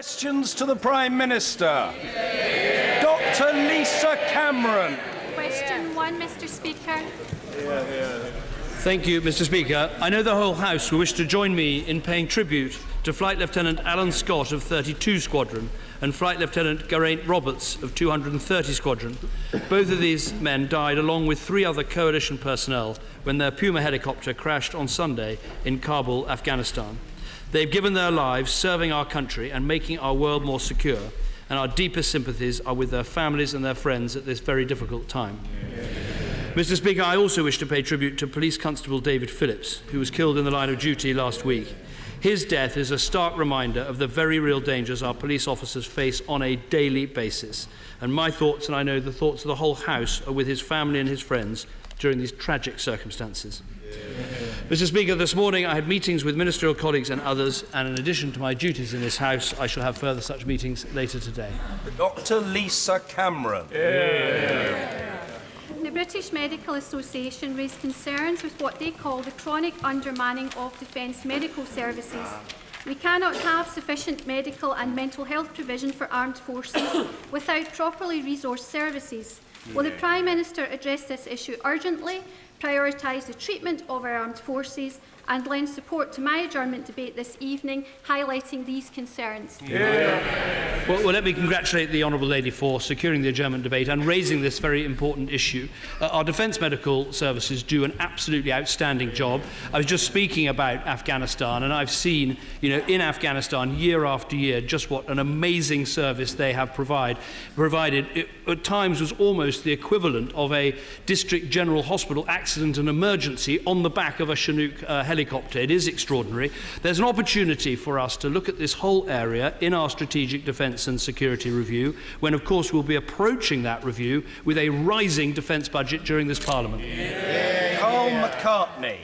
Questions to the Prime Minister. Dr. Lisa Cameron. Question 1, Mr. Speaker. Thank you, Mr. Speaker. I know the whole House will wish to join me in paying tribute to Flight Lieutenant Alan Scott of 32 Squadron and Flight Lieutenant Geraint Roberts of 230 Squadron. Both of these men died along with 3 other coalition personnel when their Puma helicopter crashed on Sunday in Kabul, Afghanistan. They've given their lives serving our country and making our world more secure, and our deepest sympathies are with their families and their friends at this very difficult time. Mr. Speaker, I also wish to pay tribute to Police Constable David Phillips, who was killed in the line of duty last week. His death is a stark reminder of the very real dangers our police officers face on a daily basis. And my thoughts, and I know the thoughts of the whole House, are with his family and his friends during these tragic circumstances. Mr. Speaker, this morning I had meetings with ministerial colleagues and others, and in addition to my duties in this House, I shall have further such meetings later today. Dr. Lisa Cameron. The British Medical Association raised concerns with what they call the chronic undermanning of defence medical services. We cannot have sufficient medical and mental health provision for armed forces without properly resourced services. Will the Prime Minister address this issue urgently, prioritise the treatment of our armed forces and lend support to my adjournment debate this evening, highlighting these concerns? Well, let me congratulate the Honourable Lady for securing the adjournment debate and raising this very important issue. Our Defence Medical Services do an absolutely outstanding job. I was just speaking about Afghanistan, and I've seen, in Afghanistan, year after year, just what an amazing service they have provided. It, at times, was almost the equivalent of a District General Hospital accident and emergency on the back of a Chinook helicopter. It is extraordinary. There's an opportunity for us to look at this whole area in our Strategic Defence and Security Review, when, of course, we'll be approaching that review with a rising defence budget during this Parliament. Carl McCartney.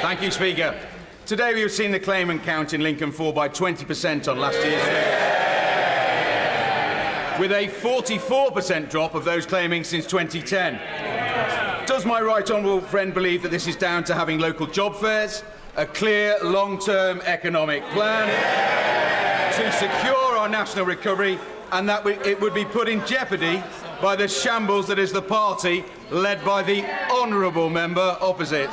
Thank you, Speaker. Today we have seen the claimant count in Lincoln fall by 20% on last year's figure, with a 44% drop of those claiming since 2010. Does my right honourable friend believe that this is down to having local job fairs, a clear long-term economic plan to secure our national recovery, and that it would be put in jeopardy by the shambles that is the party led by the honourable member opposite?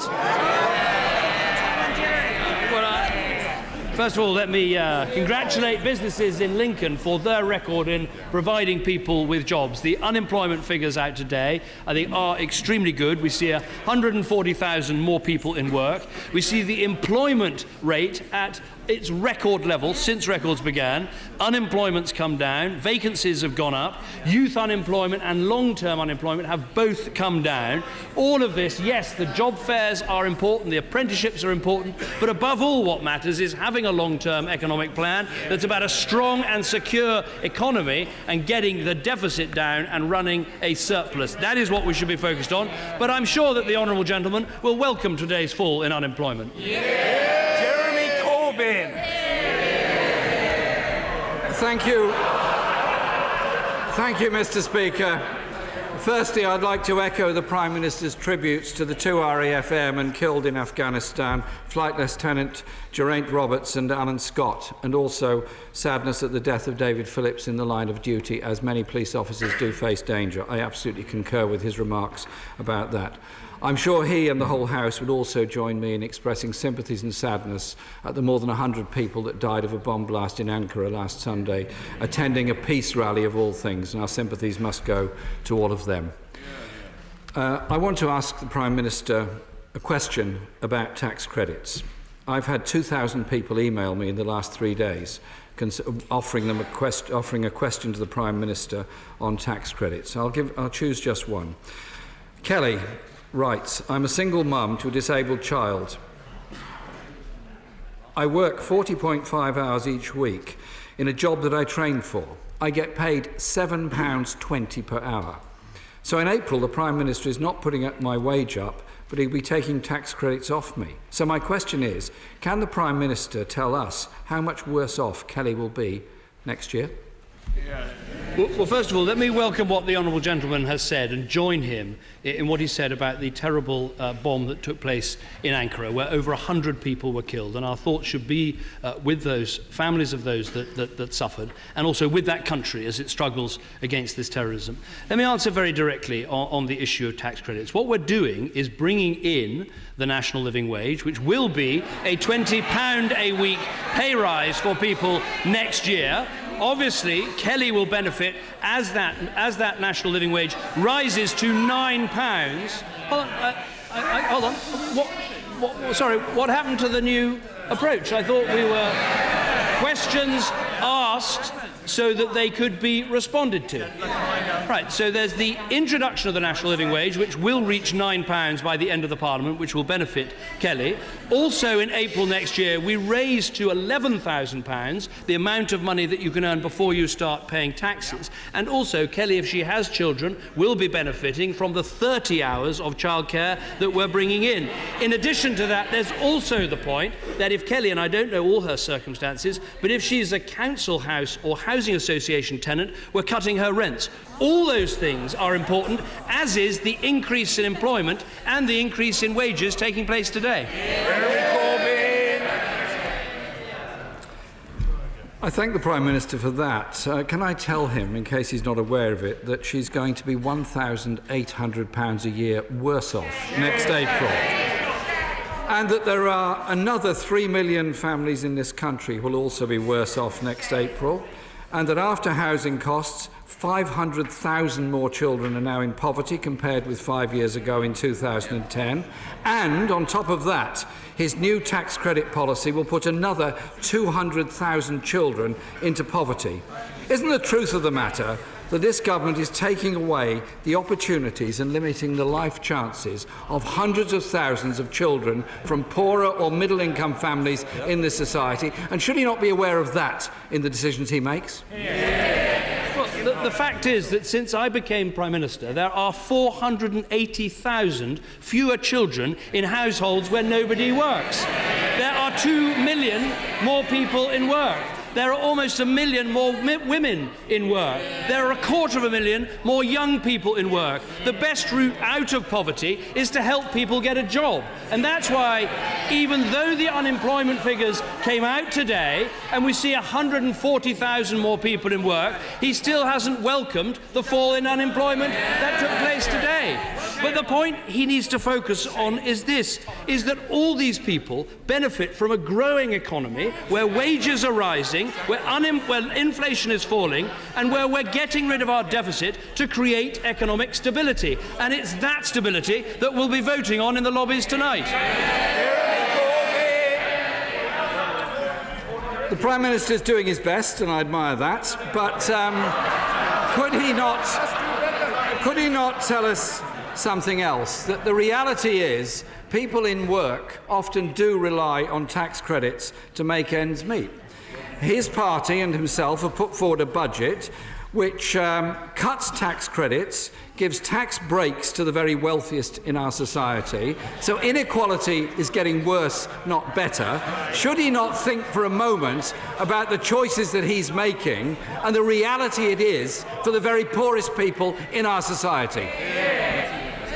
First of all, let me congratulate businesses in Lincoln for their record in providing people with jobs. The unemployment figures out today, I think, are extremely good. We see 140,000 more people in work. We see the employment rate at its record level since records began. Unemployment's come down, vacancies have gone up, youth unemployment and long-term unemployment have both come down. All of this, yes, the job fairs are important, the apprenticeships are important, but above all what matters is having a long-term economic plan that's about a strong and secure economy and getting the deficit down and running a surplus. That is what we should be focused on, but I'm sure that the honourable gentleman will welcome today's fall in unemployment. Thank you, Mr. Speaker. Firstly, I'd like to echo the Prime Minister's tributes to the 2 RAF airmen killed in Afghanistan, Flight Lieutenant Geraint Roberts and Alan Scott, and also sadness at the death of David Phillips in the line of duty, as many police officers do face danger. I absolutely concur with his remarks about that. I'm sure he and the whole House would also join me in expressing sympathies and sadness at the more than 100 people that died of a bomb blast in Ankara last Sunday, attending a peace rally of all things, and our sympathies must go to all of them. I want to ask the Prime Minister a question about tax credits. I've had 2,000 people email me in the last 3 days offering a question to the Prime Minister on tax credits. I'll choose just one. Kelly writes, I'm a single mum to a disabled child. I work 40.5 hours each week in a job that I train for. I get paid £7.20 per hour. So in April, the Prime Minister is not putting my wage up, but he'll be taking tax credits off me. So my question is, can the Prime Minister tell us how much worse off Kelly will be next year? Well, first of all, let me welcome what the honourable gentleman has said and join him in what he said about the terrible bomb that took place in Ankara, where over 100 people were killed. And our thoughts should be with those families of those that suffered, and also with that country as it struggles against this terrorism. Let me answer very directly on the issue of tax credits. What we're doing is bringing in the national living wage, which will be a £20 a week pay rise for people next year. Obviously, Kelly will benefit as that national living wage rises to £9. Hold on. What happened to the new approach? I thought we were questions asked so that they could be responded to. Right, so there's the introduction of the national living wage, which will reach £9 by the end of the Parliament, which will benefit Kelly. Also, in April next year, we raise to £11,000 the amount of money that you can earn before you start paying taxes. And also, Kelly, if she has children, will be benefiting from the 30 hours of childcare that we're bringing in. In addition to that, there's also the point that if Kelly, and I don't know all her circumstances, but if she's a council house or housing association tenant, we're cutting her rents. All those things are important, as is the increase in employment and the increase in wages taking place today. I thank the Prime Minister for that. Can I tell him, in case he's not aware of it, that she's going to be £1,800 a year worse off next April? And that there are another 3 million families in this country who will also be worse off next April, and that after housing costs, 500,000 more children are now in poverty compared with 5 years ago in 2010. And on top of that, his new tax credit policy will put another 200,000 children into poverty. Isn't the truth of the matter that this government is taking away the opportunities and limiting the life chances of hundreds of thousands of children from poorer or middle-income families in this society? And should he not be aware of that in the decisions he makes? Well, the fact is that since I became Prime Minister, there are 480,000 fewer children in households where nobody works. There are 2 million more people in work. There are almost 1 million more women in work. There are 250,000 more young people in work. The best route out of poverty is to help people get a job. And that's why, even though the unemployment figures came out today and we see 140,000 more people in work, he still hasn't welcomed the fall in unemployment that took place today. But the point he needs to focus on is this, is that all these people benefit from a growing economy where wages are rising, where inflation is falling, and where we're getting rid of our deficit to create economic stability. And it's that stability that we'll be voting on in the lobbies tonight. The Prime Minister is doing his best, and I admire that, but could he not tell us something else? That the reality is people in work often do rely on tax credits to make ends meet. His party and himself have put forward a budget which cuts tax credits, gives tax breaks to the very wealthiest in our society. So inequality is getting worse, not better. Should he not think for a moment about the choices that he's making and the reality it is for the very poorest people in our society?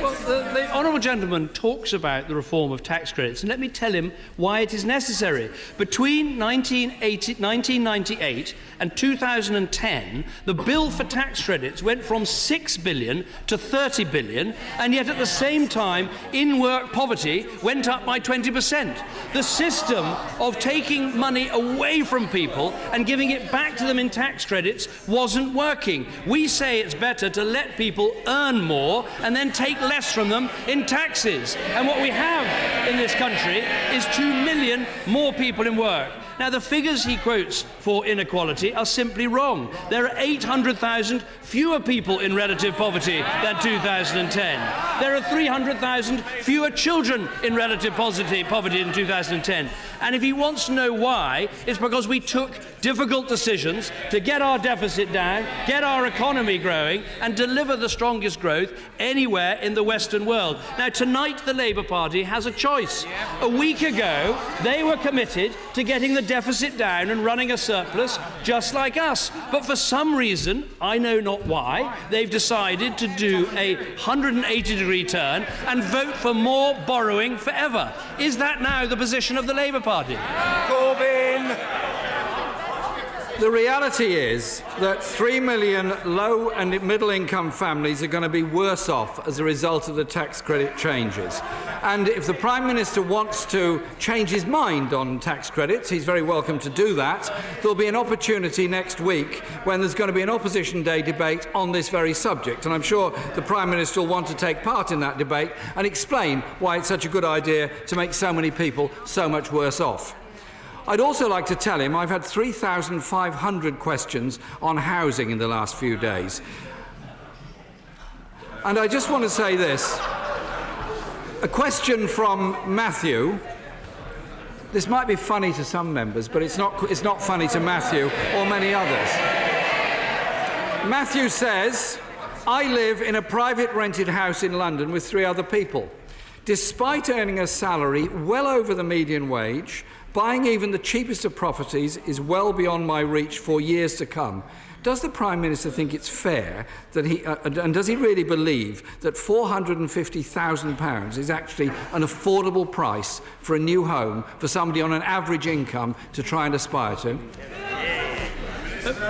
Well, the honourable gentleman talks about the reform of tax credits, and let me tell him why it is necessary. Between 1998 and 2010, the bill for tax credits went from 6 billion to 30 billion, and yet at the same time, in-work poverty went up by 20%. The system of taking money away from people and giving it back to them in tax credits wasn't working. We say it's better to let people earn more and then take less from them in taxes. And what we have in this country is 2 million more people in work. Now, the figures he quotes for inequality are simply wrong. There are 800,000 fewer people in relative poverty than 2010. There are 300,000 fewer children in relative poverty in 2010. And if he wants to know why, it's because we took difficult decisions to get our deficit down, get our economy growing, and deliver the strongest growth anywhere in the Western world. Now, tonight, the Labour Party has a choice. choice. A week ago, they were committed to getting the deficit down and running a surplus just like us. But for some reason, I know not why, they've decided to do a 180-degree turn and vote for more borrowing forever. Is that now the position of the Labour Party? Corbyn! The reality is that 3 million low and middle-income families are going to be worse off as a result of the tax credit changes. And if the Prime Minister wants to change his mind on tax credits, he's very welcome to do that. There'll be an opportunity next week when there's going to be an Opposition Day debate on this very subject. And I'm sure the Prime Minister will want to take part in that debate and explain why it's such a good idea to make so many people so much worse off. I'd also like to tell him I've had 3,500 questions on housing in the last few days. And I just want to say this. A question from Matthew. This might be funny to some members, but it's not funny to Matthew or many others. Matthew says, I live in a private rented house in London with 3 other people. Despite earning a salary well over the median wage, buying even the cheapest of properties is well beyond my reach for years to come. Does the Prime Minister think it's fair that and does he really believe that £450,000 is actually an affordable price for a new home for somebody on an average income to try and aspire to?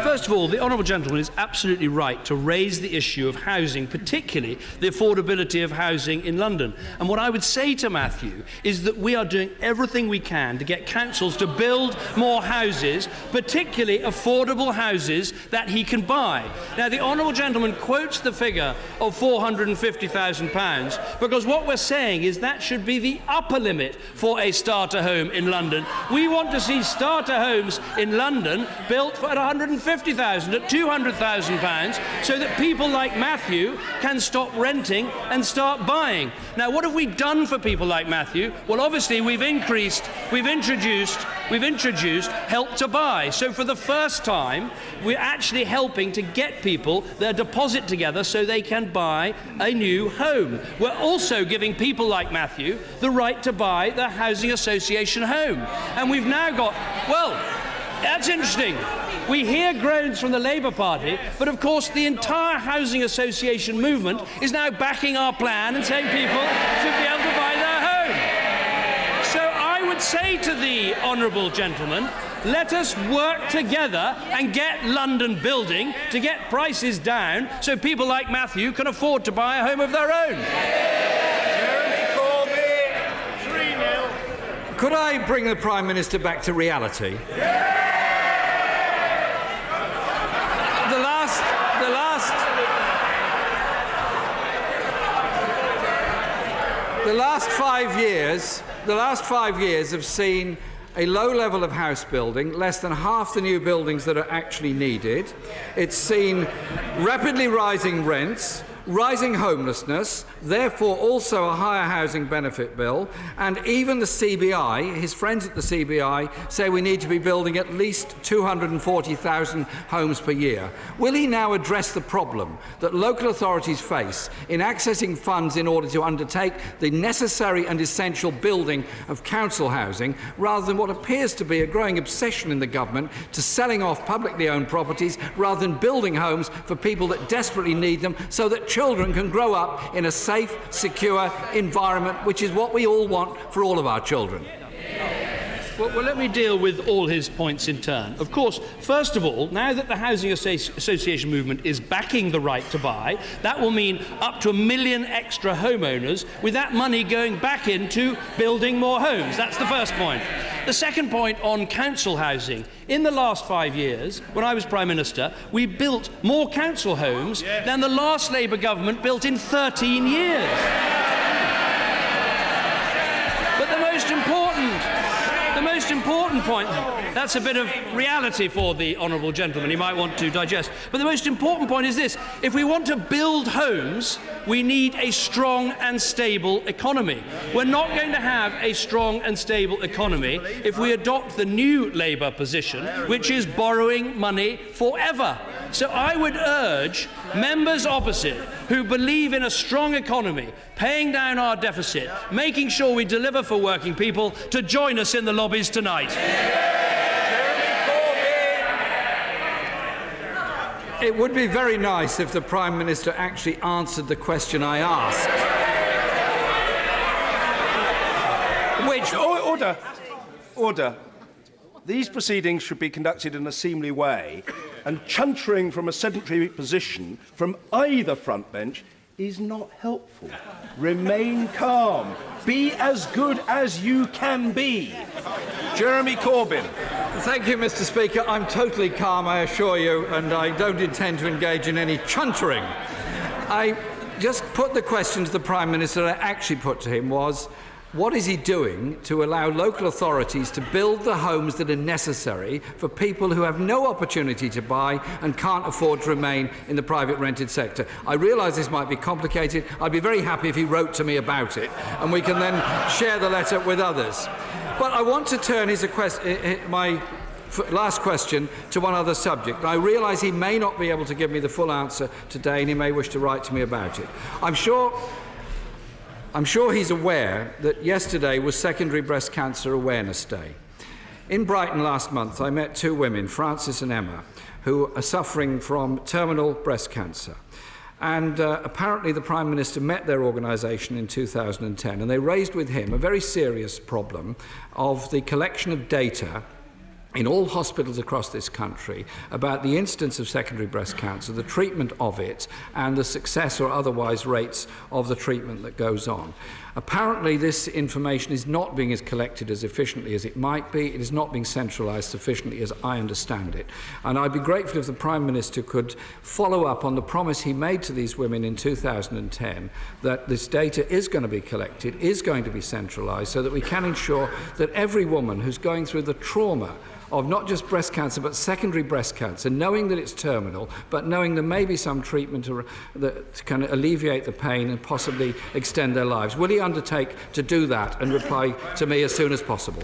First of all, the honourable gentleman is absolutely right to raise the issue of housing, particularly the affordability of housing in London. And what I would say to Matthew is that we are doing everything we can to get councils to build more houses, particularly affordable houses that he can buy. Now, the honourable gentleman quotes the figure of £450,000 because what we're saying is that should be the upper limit for a starter home in London. We want to see starter homes in London built at £150,000, at £200,000, so that people like Matthew can stop renting and start buying. Now, what have we done for people like Matthew? Well, obviously, we've introduced Help to Buy. So for the first time, we're actually helping to get people their deposit together so they can buy a new home. We're also giving people like Matthew the right to buy the housing association home. And we've now got, well, that's interesting. We hear groans from the Labour Party, but of course the entire housing association movement is now backing our plan and saying people should be able to buy their home. So I would say to the honourable gentleman, let us work together and get London building to get prices down so people like Matthew can afford to buy a home of their own. Could I bring the Prime Minister back to reality? The last 5 years have seen a low level of house building, less than half the new buildings that are actually needed. It's seen rapidly rising rents, rising homelessness, therefore also a higher housing benefit bill, and even the CBI, his friends at the CBI, say we need to be building at least 240,000 homes per year. Will he now address the problem that local authorities face in accessing funds in order to undertake the necessary and essential building of council housing, rather than what appears to be a growing obsession in the government to selling off publicly owned properties rather than building homes for people that desperately need them so that children can grow up in a safe, secure environment, which is what we all want for all of our children? Well, let me deal with all his points in turn. Of course, first of all, now that the Housing Association movement is backing the right to buy, that will mean up to 1 million extra homeowners, with that money going back into building more homes. That's the first point. The second point on council housing. In the last 5 years, when I was Prime Minister, we built more council homes than the last Labour government built in 13 years. But the most important point, that's a bit of reality for the honourable gentleman, he might want to digest, but the most important point is this: if we want to build homes, we need a strong and stable economy. We're not going to have a strong and stable economy if we adopt the new Labour position, which is borrowing money forever. So I would urge members opposite who believe in a strong economy, paying down our deficit, making sure we deliver for working people, to join us in the lobbies tonight. It would be very nice if the Prime Minister actually answered the question I asked. Order. These proceedings should be conducted in a seemly way, and chuntering from a sedentary position from either front bench is not helpful. Remain calm. Be as good as you can be. Jeremy Corbyn. Thank you, Mr. Speaker. I'm totally calm, I assure you, and I don't intend to engage in any chuntering. I just put the question to the Prime Minister that I actually put to him was, what is he doing to allow local authorities to build the homes that are necessary for people who have no opportunity to buy and can't afford to remain in the private rented sector? I realise this might be complicated. I'd be very happy if he wrote to me about it, and we can then share the letter with others. But I want to turn my last question to one other subject. I realise he may not be able to give me the full answer today, and he may wish to write to me about it. I'm sure he's aware that yesterday was Secondary Breast Cancer Awareness Day. In Brighton last month, I met two women, Frances and Emma, who are suffering from terminal breast cancer. And apparently the Prime Minister met their organisation in 2010, and they raised with him a very serious problem of the collection of data in all hospitals across this country about the incidence of secondary breast cancer, the treatment of it, and the success or otherwise rates of the treatment that goes on. Apparently, this information is not being collected as efficiently as it might be. It is not being centralised sufficiently as I understand it. And I'd be grateful if the Prime Minister could follow up on the promise he made to these women in 2010 that this data is going to be collected, is going to be centralised, so that we can ensure that every woman who's going through the trauma of not just breast cancer but secondary breast cancer, knowing that it's terminal, but knowing there may be some treatment that can alleviate the pain and possibly extend their lives. Will he undertake to do that and reply to me as soon as possible?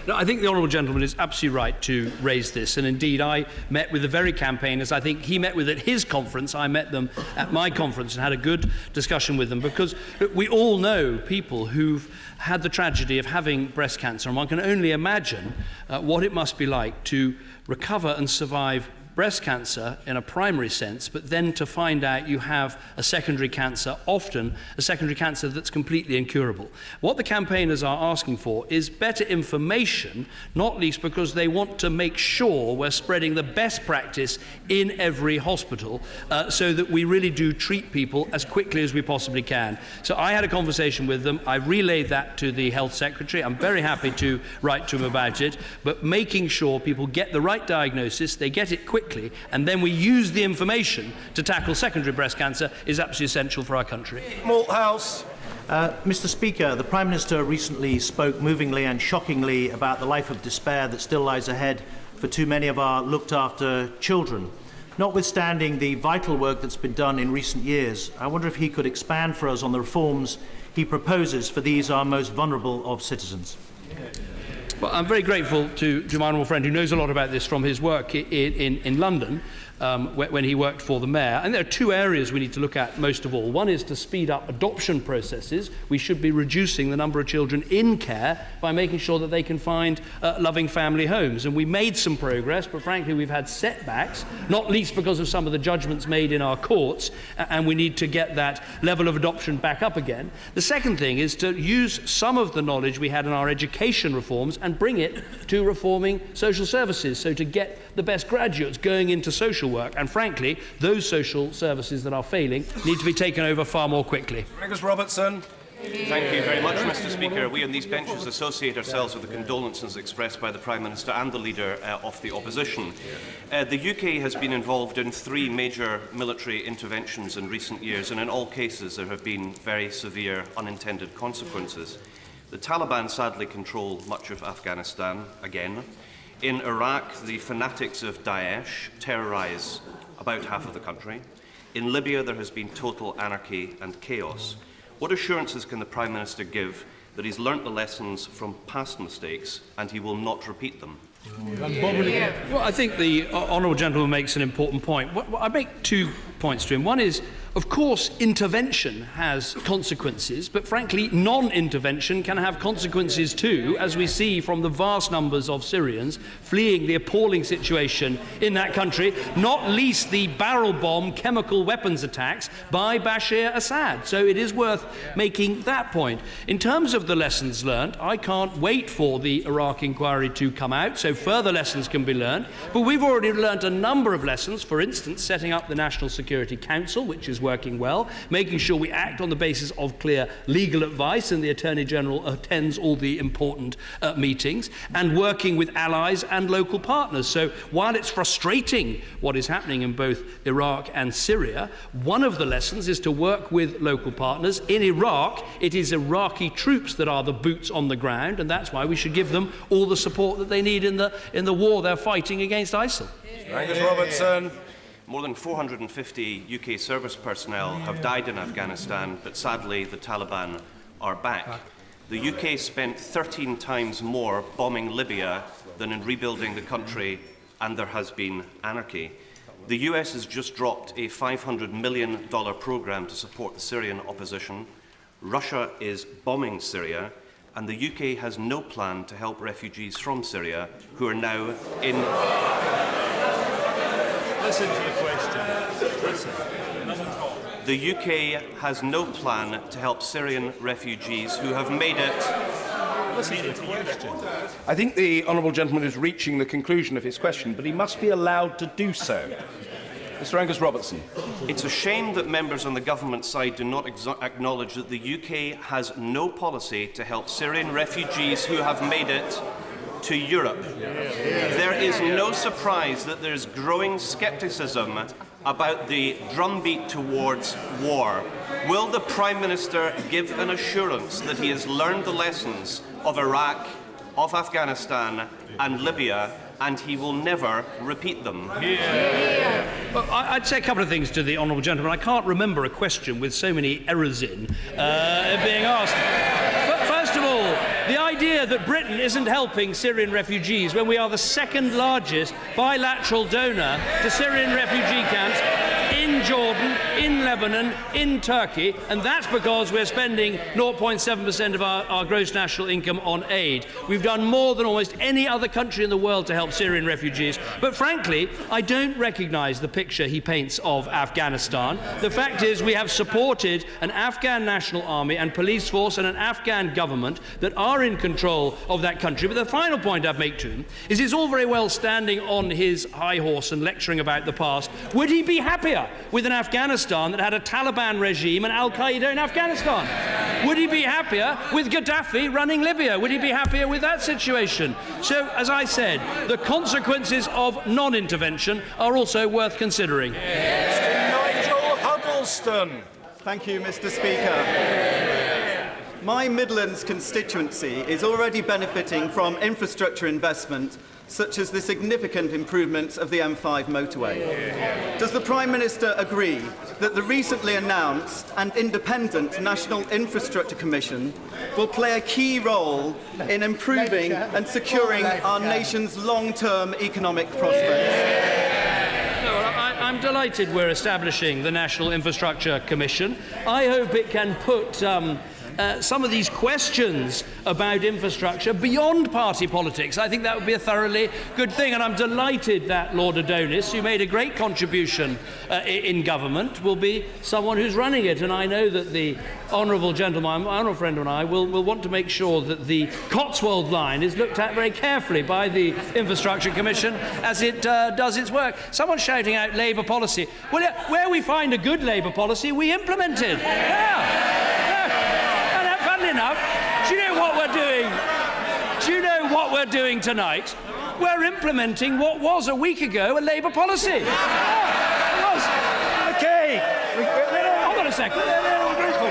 No, I think the honourable gentleman is absolutely right to raise this, and indeed I met with the very campaigners I think he met with at his conference. I met them at my conference and had a good discussion with them, because we all know people who've had the tragedy of having breast cancer, and one can only imagine what it must be like to recover and survive breast cancer in a primary sense, but then to find out you have a secondary cancer, often a secondary cancer that's completely incurable. What the campaigners are asking for is better information, not least because they want to make sure we're spreading the best practice in every hospital so that we really do treat people as quickly as we possibly can. So I had a conversation with them. I relayed that to the Health Secretary. I'm very happy to write to him about it, but making sure people get the right diagnosis, they get it quickly, and then we use the information to tackle secondary breast cancer is absolutely essential for our country. Malthouse. Mr. Speaker, the Prime Minister recently spoke movingly and shockingly about the life of despair that still lies ahead for too many of our looked-after children. Notwithstanding the vital work that's been done in recent years, I wonder if he could expand for us on the reforms he proposes for these, our most vulnerable of citizens. Well, I'm very grateful to my honourable friend who knows a lot about this from his work in London when he worked for the Mayor. And there are two areas we need to look at most of all. One is to speed up adoption processes. We should be reducing the number of children in care by making sure that they can find loving family homes. And we made some progress, but frankly we've had setbacks, not least because of some of the judgments made in our courts, and we need to get that level of adoption back up again. The second thing is to use some of the knowledge we had in our education reforms and bring it to reforming social services, so to get the best graduates going into social work. And frankly, those social services that are failing need to be taken over far more quickly. Angus Robertson. Thank you very much, Mr. Speaker. We on these benches associate ourselves with the condolences expressed by the Prime Minister and the Leader of the Opposition. The UK has been involved in 3 major military interventions in recent years, and in all cases there have been very severe unintended consequences. The Taliban sadly control much of Afghanistan again. In Iraq, the fanatics of Daesh terrorise about half of the country. In Libya, there has been total anarchy and chaos. What assurances can the Prime Minister give that he's learnt the lessons from past mistakes and he will not repeat them? Well, I think the honourable gentleman makes an important point. I make 2 points to him. One is, Of course, intervention has consequences, but frankly, non-intervention can have consequences too, as we see from the vast numbers of Syrians fleeing the appalling situation in that country, not least the barrel bomb chemical weapons attacks by Bashar Assad. So it is worth making that point. In terms of the lessons learned, I can't wait for the Iraq inquiry to come out, so further lessons can be learned. But we've already learned a number of lessons, for instance, setting up the National Security Council, which is working well, making sure we act on the basis of clear legal advice, and the Attorney General attends all the important meetings, and working with allies and local partners. So while it's frustrating what is happening in both Iraq and Syria, one of the lessons is to work with local partners. In Iraq, it is Iraqi troops that are the boots on the ground, and that's why we should give them all the support that they need in the war they're fighting against ISIL. Angus Robertson. More than 450 UK service personnel have died in Afghanistan, but sadly the Taliban are back. The UK spent 13 times more bombing Libya than in rebuilding the country, and there has been anarchy. The US has just dropped a $500 million programme to support the Syrian opposition. Russia is bombing Syria, and the UK has no plan to help refugees from Syria who are now in... Listen to the question. Listen. The UK has no plan to help Syrian refugees who have made it... Listen to the question. I think the honourable gentleman is reaching the conclusion of his question, but he must be allowed to do so. Mr. Angus Robertson. It's a shame that members on the government side do not acknowledge that the UK has no policy to help Syrian refugees who have made it to Europe. There is no surprise that there's growing scepticism about the drumbeat towards war. Will the Prime Minister give an assurance that he has learned the lessons of Iraq, of Afghanistan and Libya, and he will never repeat them? Well, I'd say a couple of things to the honourable gentleman. I can't remember a question with so many errors in being asked. But first of all, the idea that Britain isn't helping Syrian refugees when we are the second largest bilateral donor to Syrian refugee camps in Jordan, in Lebanon, in Turkey, and that's because we're spending 0.7% of our gross national income on aid. We've done more than almost any other country in the world to help Syrian refugees. But frankly, I don't recognise the picture he paints of Afghanistan. The fact is we have supported an Afghan national army and police force and an Afghan government that are in control of that country. But the final point I'd make to him is it's all very well standing on his high horse and lecturing about the past. Would he be happier with an Afghanistan that had a Taliban regime and Al-Qaeda in Afghanistan? Would he be happier with Gaddafi running Libya? Would he be happier with that situation? So, as I said, the consequences of non-intervention are also worth considering. Mr. Nigel Huddleston. Thank you, Mr. Speaker. My Midlands constituency is already benefiting from infrastructure investment such as the significant improvements of the M5 motorway. Does the Prime Minister agree that the recently announced and independent National Infrastructure Commission will play a key role in improving and securing our nation's long-term economic prospects? I'm delighted we're establishing the National Infrastructure Commission. I hope it can put some of these questions about infrastructure beyond party politics. I think that would be a thoroughly good thing, and I'm delighted that Lord Adonis, who made a great contribution in government, will be someone who's running it. And I know that the honourable gentleman, my honourable friend and I, will want to make sure that the Cotswold line is looked at very carefully by the Infrastructure Commission as it does its work. Someone's shouting out Labour policy. Well, where we find a good Labour policy, we implement it. Enough. Do you know what we're doing? Do you know what we're doing tonight? We're implementing what was a week ago a Labour policy. It was. Okay. Hold on a second. We're grateful.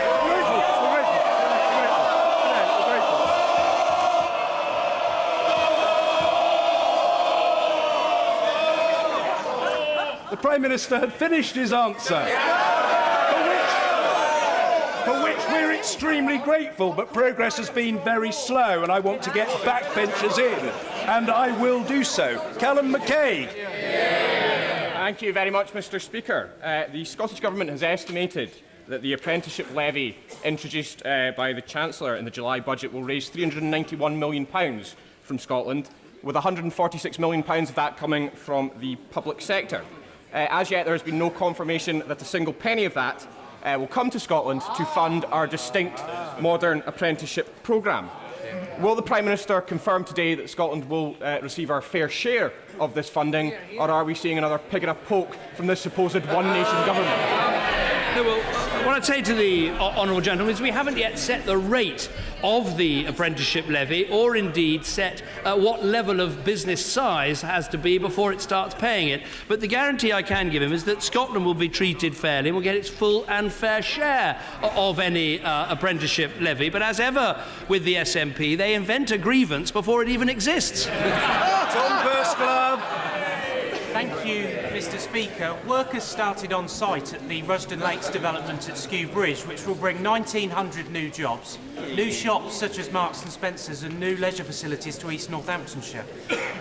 The Prime Minister had finished his answer. For which we're extremely grateful, but progress has been very slow, and I want to get backbenchers in, and I will do so. Callum McKay. Thank you very much, Mr Speaker. The Scottish Government has estimated that the apprenticeship levy introduced by the Chancellor in the July budget will raise £391 million from Scotland, with £146 million of that coming from the public sector. As yet, there has been no confirmation that a single penny of that will come to Scotland to fund our distinct modern apprenticeship programme. Will the Prime Minister confirm today that Scotland will receive our fair share of this funding, or are we seeing another pig in a poke from this supposed one-nation government? No, well, what I'd say to the honourable gentleman is we haven't yet set the rate of the apprenticeship levy, or indeed set what level of business size has to be before it starts paying it. But the guarantee I can give him is that Scotland will be treated fairly and will get its full and fair share of any apprenticeship levy. But as ever with the SNP, they invent a grievance before it even exists. Tom Burstglove. Thank you, Mr Speaker. Work has started on site at the Rusden Lakes development at Skew Bridge, which will bring 1,900 new jobs, new shops such as Marks and Spencer's and new leisure facilities to East Northamptonshire.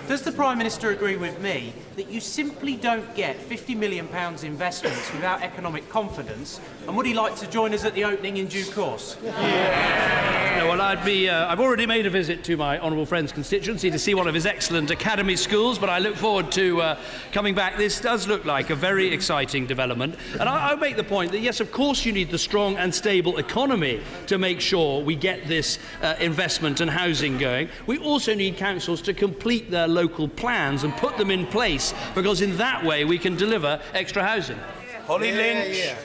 Does the Prime Minister agree with me that you simply don't get £50 million investments without economic confidence, and would he like to join us at the opening in due course? No, well, I've already made a visit to my honourable friend's constituency to see one of his excellent academy schools, but I look forward to coming back. This does look like a very exciting development. And I'll make the point that, yes, of course you need the strong and stable economy to make sure we get this investment and housing going. We also need councils to complete their local plans and put them in place, because in that way we can deliver extra housing. Holly Lynch.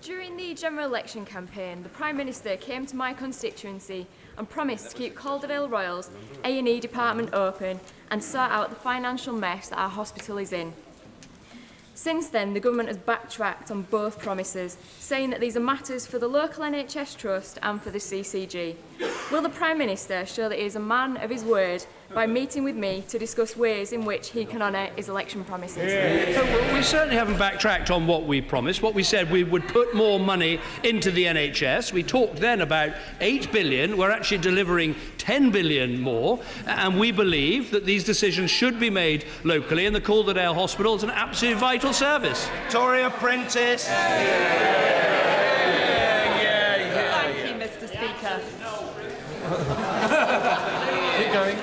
During the general election campaign, the Prime Minister came to my constituency and promised to keep Calderdale Royal's A&E department open and sort out the financial mess that our hospital is in. Since then, the government has backtracked on both promises, saying that these are matters for the local NHS Trust and for the CCG. Will the Prime Minister show that he is a man of his word by meeting with me to discuss ways in which he can honour his election promises? Well, we certainly haven't backtracked on what we promised. What we said, we would put more money into the NHS. We talked then about 8 billion. We're actually delivering 10 billion more, and we believe that these decisions should be made locally, and the Calderdale Hospital is an absolutely vital service. Victoria Prentice. Thank you, Mr Speaker. Keep going.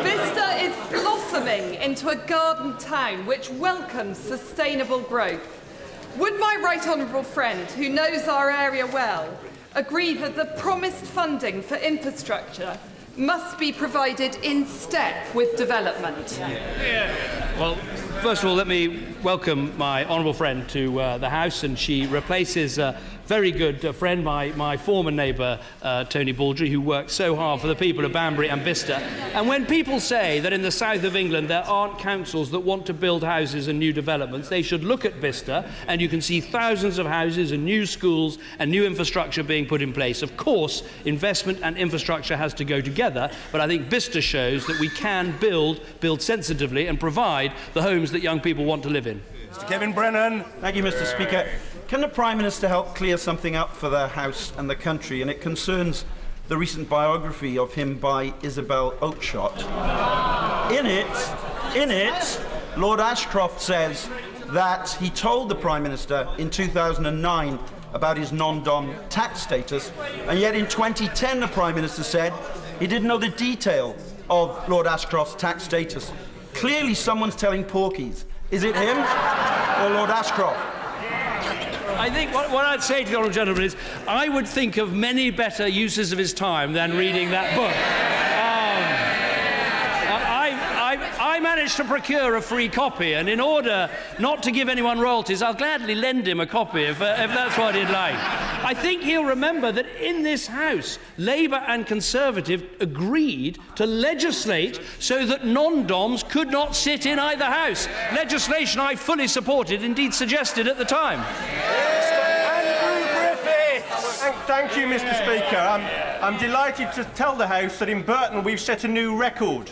Bicester is blossoming into a garden town which welcomes sustainable growth. Would my right honourable friend, who knows our area well, agree that the promised funding for infrastructure must be provided in step with development? Well, first of all, let me welcome my honourable friend to the House, and she replaces a very good friend, my former neighbour, Tony Baldry, who worked so hard for the people of Banbury and Bicester. And when people say that in the south of England there aren't councils that want to build houses and new developments, they should look at Bicester, and you can see thousands of houses and new schools and new infrastructure being put in place. Of course, investment and infrastructure has to go together, but I think Bicester shows that we can build sensitively and provide the homes that young people want to live in. Mr. Kevin Brennan. Thank you, Mr. Speaker. Can the Prime Minister help clear something up for the House and the country? And it concerns the recent biography of him by Isabel Oakeshott. In it, Lord Ashcroft says that he told the Prime Minister in 2009 about his non-dom tax status, and yet in 2010 the Prime Minister said he didn't know the detail of Lord Ashcroft's tax status. Clearly someone's telling porkies. Is it him or Lord Ashcroft? I think what I'd say to the honourable gentleman is I would think of many better uses of his time than reading that book. I managed to procure a free copy, and in order not to give anyone royalties, I'll gladly lend him a copy if that's what he'd like. I think he'll remember that in this House, Labour and Conservative agreed to legislate so that non-doms could not sit in either House. Legislation I fully supported, indeed suggested at the time. Thank you, Mr. Speaker. I'm delighted to tell the House that in Burton we've set a new record.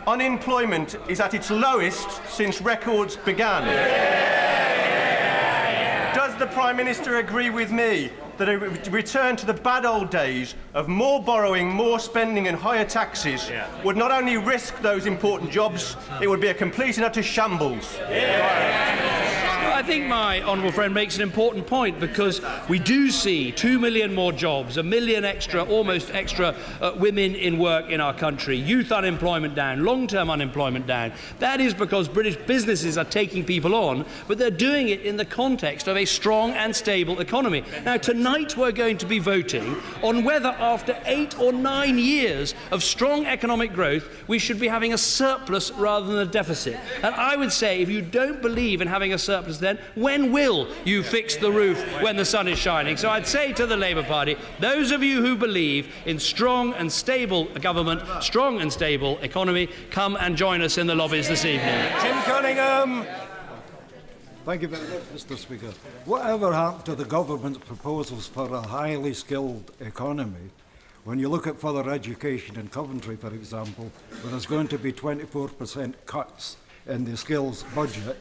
Unemployment is at its lowest since records began. Does the Prime Minister agree with me that a return to the bad old days of more borrowing, more spending and higher taxes would not only risk those important jobs, it would be a complete and utter shambles? I think my honourable friend makes an important point, because we do see 2 million more jobs, 1 million extra, almost extra women in work in our country, youth unemployment down, long-term unemployment down. That is because British businesses are taking people on, but they're doing it in the context of a strong and stable economy. Now, tonight we're going to be voting on whether, after 8 or 9 years of strong economic growth, we should be having a surplus rather than a deficit. And I would say, if you don't believe in having a surplus, then when will you fix the roof when the sun is shining? So I'd say to the Labour Party, those of you who believe in strong and stable government, strong and stable economy, come and join us in the lobbies this evening. Jim Cunningham. Thank you very much, Mr. Speaker. Whatever happened to the government's proposals for a highly skilled economy? When you look at further education in Coventry, for example, where there's going to be 24% cuts in the skills budget,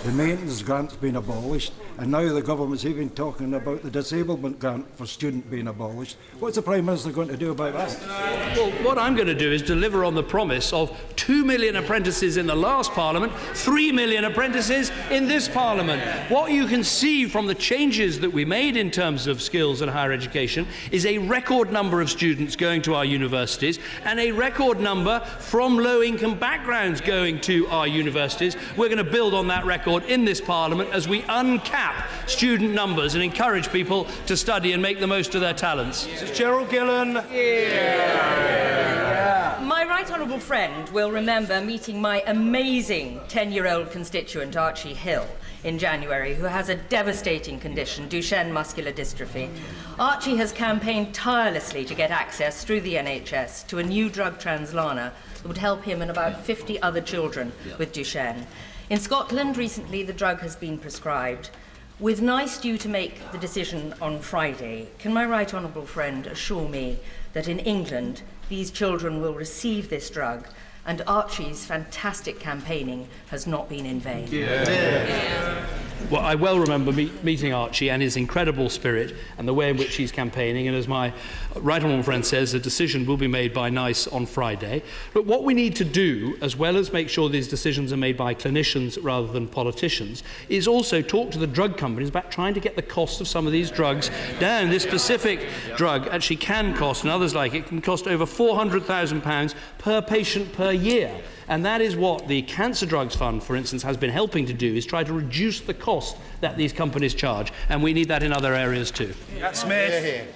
the maintenance grant's been abolished, and now the government's even talking about the disablement grant for students being abolished. What's the Prime Minister going to do about that? Well, what I'm going to do is deliver on the promise of 2 million apprentices in the last Parliament, 3 million apprentices in this Parliament. What you can see from the changes that we made in terms of skills and higher education is a record number of students going to our universities and a record number from low-income backgrounds going to our universities. We're going to build on that record in this Parliament as we uncap student numbers and encourage people to study and make the most of their talents. Gerald Gillen. My right honourable friend will remember meeting my amazing 10-year-old constituent, Archie Hill, in January, who has a devastating condition, Duchenne muscular dystrophy. Archie has campaigned tirelessly to get access through the NHS to a new drug, Translana, that would help him and about 50 other children with Duchenne. In Scotland, recently, the drug has been prescribed. With NICE due to make the decision on Friday, can my right honourable friend assure me that in England, these children will receive this drug and Archie's fantastic campaigning has not been in vain? Well, I well remember meeting Archie and his incredible spirit and the way in which he's campaigning, and as my right honourable friend says, a decision will be made by NICE on Friday. But what we need to do, as well as make sure these decisions are made by clinicians rather than politicians, is also talk to the drug companies about trying to get the cost of some of these drugs down. This specific drug actually can cost, and others like it, can cost over £400,000 per patient per year. And that is what the Cancer Drugs Fund, for instance, has been helping to do, is try to reduce the cost that these companies charge. And we need that in other areas too. Smith.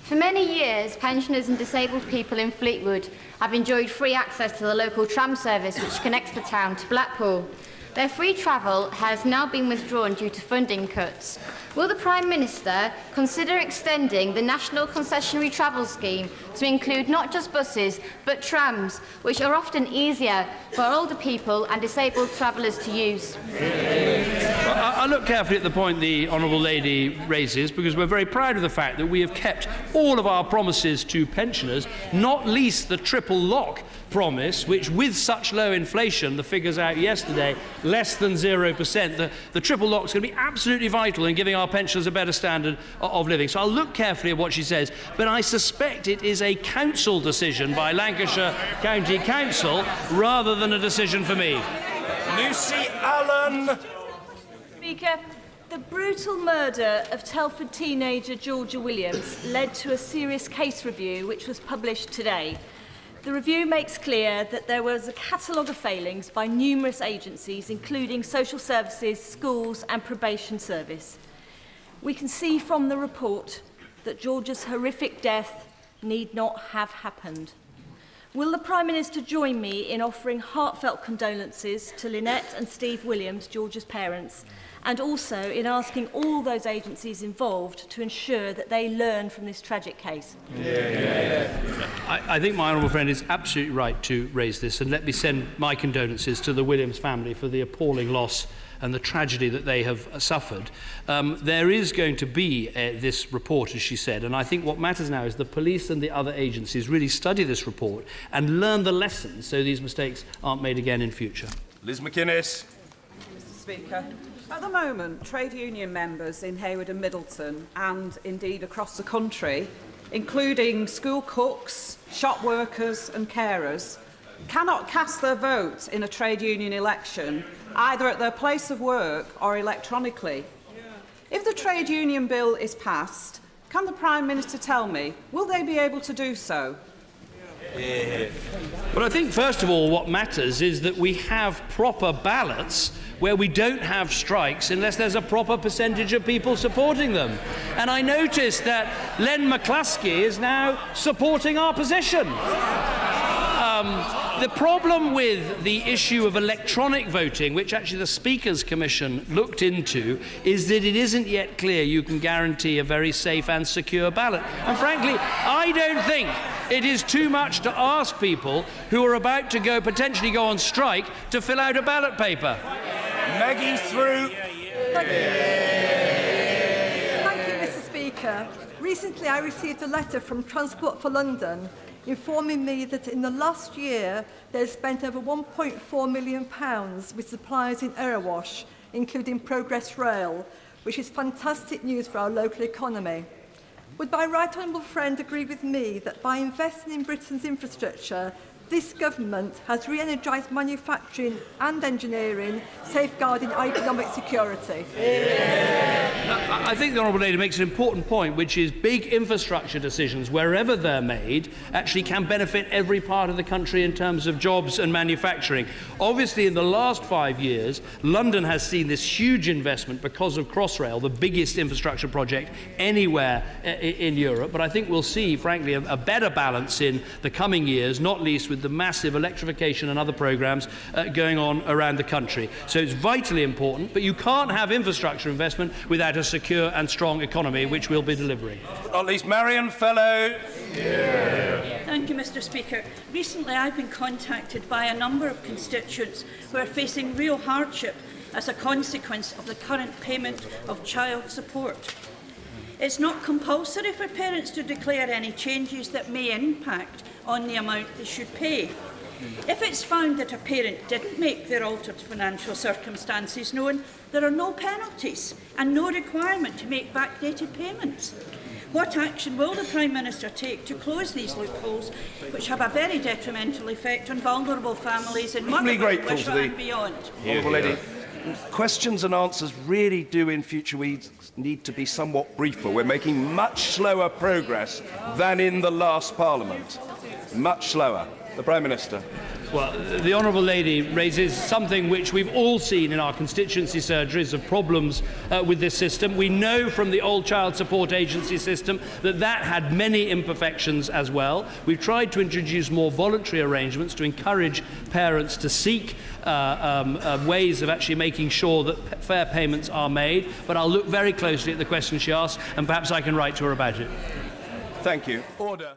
For many years, pensioners and disabled people in Fleetwood have enjoyed free access to the local tram service which connects the town to Blackpool. Their free travel has now been withdrawn due to funding cuts. Will the Prime Minister consider extending the National Concessionary Travel Scheme to include not just buses but trams, which are often easier for older people and disabled travellers to use? Well, I look carefully at the point the Honourable Lady raises, because we're very proud of the fact that we have kept all of our promises to pensioners, not least the triple lock promise, which with such low inflation, the figures out yesterday, less than 0%, the triple lock is going to be absolutely vital in giving our pensioners a better standard of living. So I'll look carefully at what she says, but I suspect it is a council decision by Lancashire County Council rather than a decision for me. Lucy Allen. Speaker, the brutal murder of Telford teenager Georgia Williams led to a serious case review which was published today. The review makes clear that there was a catalogue of failings by numerous agencies, including social services, schools and probation service. We can see from the report that Georgia's horrific death need not have happened. Will the Prime Minister join me in offering heartfelt condolences to Lynette and Steve Williams, Georgia's parents, and also in asking all those agencies involved to ensure that they learn from this tragic case? I think my honourable friend is absolutely right to raise this, and let me send my condolences to the Williams family for the appalling loss and the tragedy that they have suffered. There is going to be this report, as she said, and I think what matters now is the police and the other agencies really study this report and learn the lessons so these mistakes aren't made again in future. Liz McInnes. Mr. Speaker, At the moment, trade union members in Hayward and Middleton, and indeed across the country, including school cooks, shop workers and carers, cannot cast their vote in a trade union election either at their place of work or electronically. If the trade union bill is passed, can the Prime Minister tell me, will they be able to do so? Well, I think, first of all, what matters is that we have proper ballots where we don't have strikes unless there's a proper percentage of people supporting them. And I noticed that Len McCluskey is now supporting our position. The problem with the issue of electronic voting, which actually the Speaker's Commission looked into, is that it isn't yet clear you can guarantee a very safe and secure ballot. And frankly, I don't think it is too much to ask people who are about to potentially go on strike to fill out a ballot paper. Maggie through. Thank you, Mr. Speaker. Recently, I received a letter from Transport for London informing me that in the last year they've spent over £1.4 million with suppliers in Erewash, including Progress Rail, which is fantastic news for our local economy. Would my right honourable friend agree with me that by investing in Britain's infrastructure, this government has re-energised manufacturing and engineering, safeguarding our economic security? I think the Honourable Lady makes an important point, which is big infrastructure decisions, wherever they're made, actually can benefit every part of the country in terms of jobs and manufacturing. Obviously, in the last 5 years, London has seen this huge investment because of Crossrail, the biggest infrastructure project anywhere in Europe. But I think we'll see, frankly, a better balance in the coming years, not least with the massive electrification and other programmes going on around the country. So it's vitally important, but you can't have infrastructure investment without a secure and strong economy, which we'll be delivering. Not least Marion Fellow. Thank you, Mr. Speaker. Recently, I've been contacted by a number of constituents who are facing real hardship as a consequence of the current payment of child support. It's not compulsory for parents to declare any changes that may impact on the amount they should pay. If it's found that a parent didn't make their altered financial circumstances known, there are no penalties and no requirement to make backdated payments. What action will the Prime Minister take to close these loopholes, which have a very detrimental effect on vulnerable families in Motherwell, Wishaw and beyond? Honourable Lady, questions and answers really do in future weeks need to be somewhat briefer. We're making much slower progress than in the last Parliament. Much slower. The Prime Minister. Well, the Honourable Lady raises something which we've all seen in our constituency surgeries of problems with this system. We know from the old child support agency system that that had many imperfections as well. We've tried to introduce more voluntary arrangements to encourage parents to seek ways of actually making sure that fair payments are made. But I'll look very closely at the question she asked, and perhaps I can write to her about it. Thank you. Order.